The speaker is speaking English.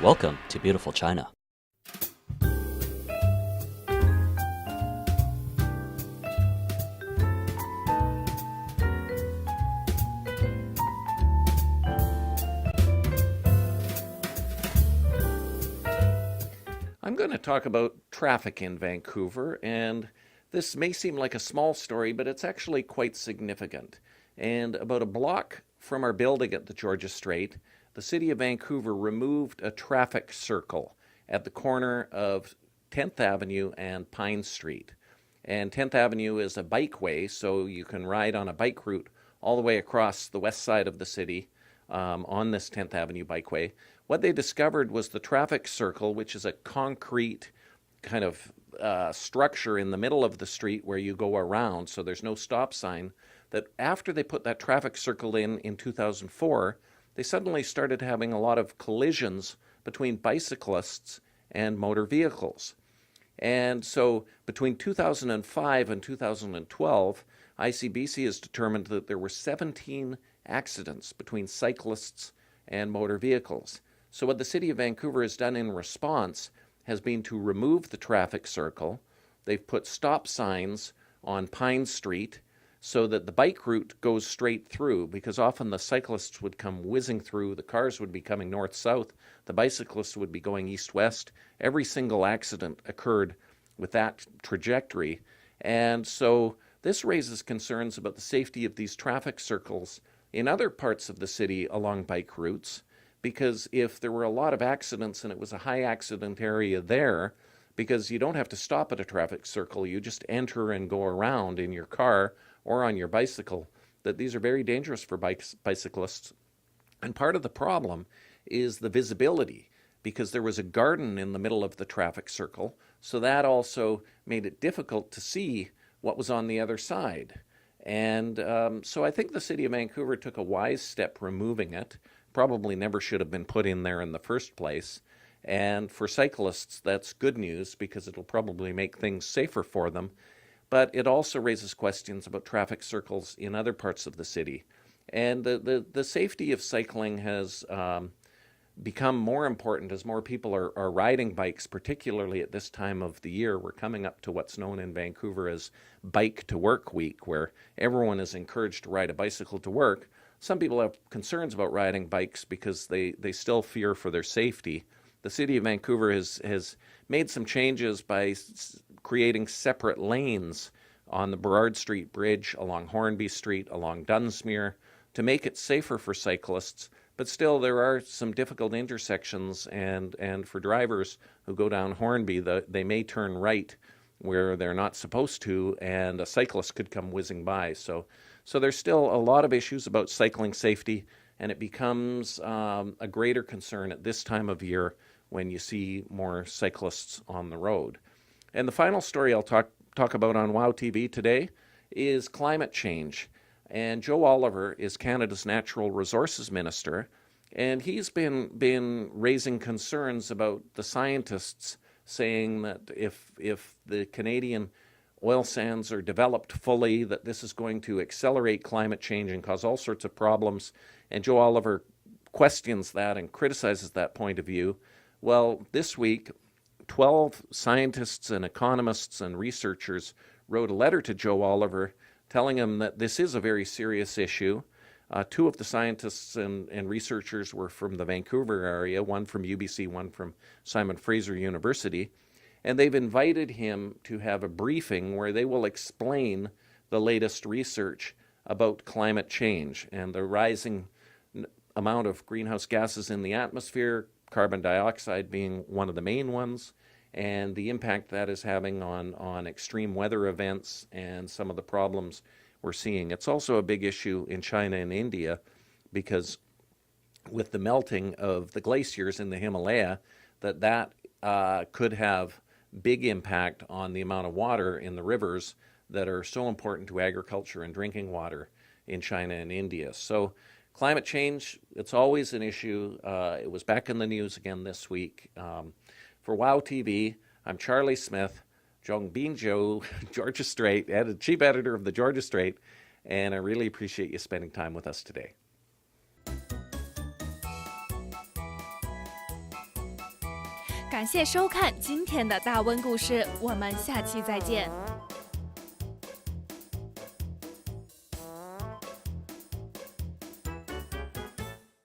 Welcome to beautiful China. I'm going to talk about traffic in Vancouver, and this may seem like a small story, but it's actually quite significant. And about a block from our building at the Georgia Strait, the City of Vancouver removed a traffic circle at the corner of 10th Avenue and Pine Street. And 10th Avenue is a bikeway, so you can ride on a bike route all the way across the west side of the city on this 10th Avenue bikeway. What they discovered was the traffic circle, which is a concrete kind of structure in the middle of the street where you go around, so there's no stop sign, that after they put that traffic circle in 2004, they suddenly started having a lot of collisions between bicyclists and motor vehicles. And so between 2005 and 2012, ICBC has determined that there were 17 accidents between cyclists and motor vehicles. So what the City of Vancouver has done in response has been to remove the traffic circle. They've put stop signs on Pine Street so that the bike route goes straight through, because often the cyclists would come whizzing through, the cars would be coming north-south, the bicyclists would be going east-west. Every single accident occurred with that trajectory. And so this raises concerns about the safety of these traffic circles in other parts of the city along bike routes, because if there were a lot of accidents and it was a high accident area there, because you don't have to stop at a traffic circle, you just enter and go around in your car or on your bicycle, that these are very dangerous for bicyclists. And part of the problem is the visibility, because there was a garden in the middle of the traffic circle, so that also made it difficult to see what was on the other side. And so I think the City of Vancouver took a wise step removing it. Probably never should have been put in there in the first place. And for cyclists, that's good news, because it'll probably make things safer for them. But it also raises questions about traffic circles in other parts of the city. And the safety of cycling has become more important as more people are riding bikes, particularly at this time of the year. We're coming up to what's known in Vancouver as Bike to Work Week, where everyone is encouraged to ride a bicycle to work. Some people have concerns about riding bikes because they still fear for their safety. The City of Vancouver has made some changes by creating separate lanes on the Burrard Street Bridge, along Hornby Street, along Dunsmuir, to make it safer for cyclists. But still, there are some difficult intersections, and for drivers who go down Hornby, they may turn right where they're not supposed to, and a cyclist could come whizzing by. So there's still a lot of issues about cycling safety, and it becomes a greater concern at this time of year when you see more cyclists on the road. And the final story I'll talk about on WOW TV today is climate change. And Joe Oliver is Canada's Natural Resources Minister, and he's been raising concerns about the scientists saying that if the Canadian oil sands are developed fully, that this is going to accelerate climate change and cause all sorts of problems. And Joe Oliver questions that and criticizes that point of view. Well, this week, 12 scientists and economists and researchers wrote a letter to Joe Oliver telling him that this is a very serious issue. Two of the scientists and researchers were from the Vancouver area, one from UBC, one from Simon Fraser University. And they've invited him to have a briefing where they will explain the latest research about climate change and the rising amount of greenhouse gases in the atmosphere, carbon dioxide being one of the main ones, and the impact that is having on extreme weather events and some of the problems we're seeing. It's also a big issue in China and India, because with the melting of the glaciers in the Himalaya, that could have big impact on the amount of water in the rivers that are so important to agriculture and drinking water in China and India. So climate change, it's always an issue. It was back in the news again this week. For WOW TV, I'm Charlie Smith, Jongbinjo, Georgia Strait, Chief Editor of the Georgia Strait, and I really appreciate you spending time with us today. 感谢收看今天的大温故事，我们下期再见。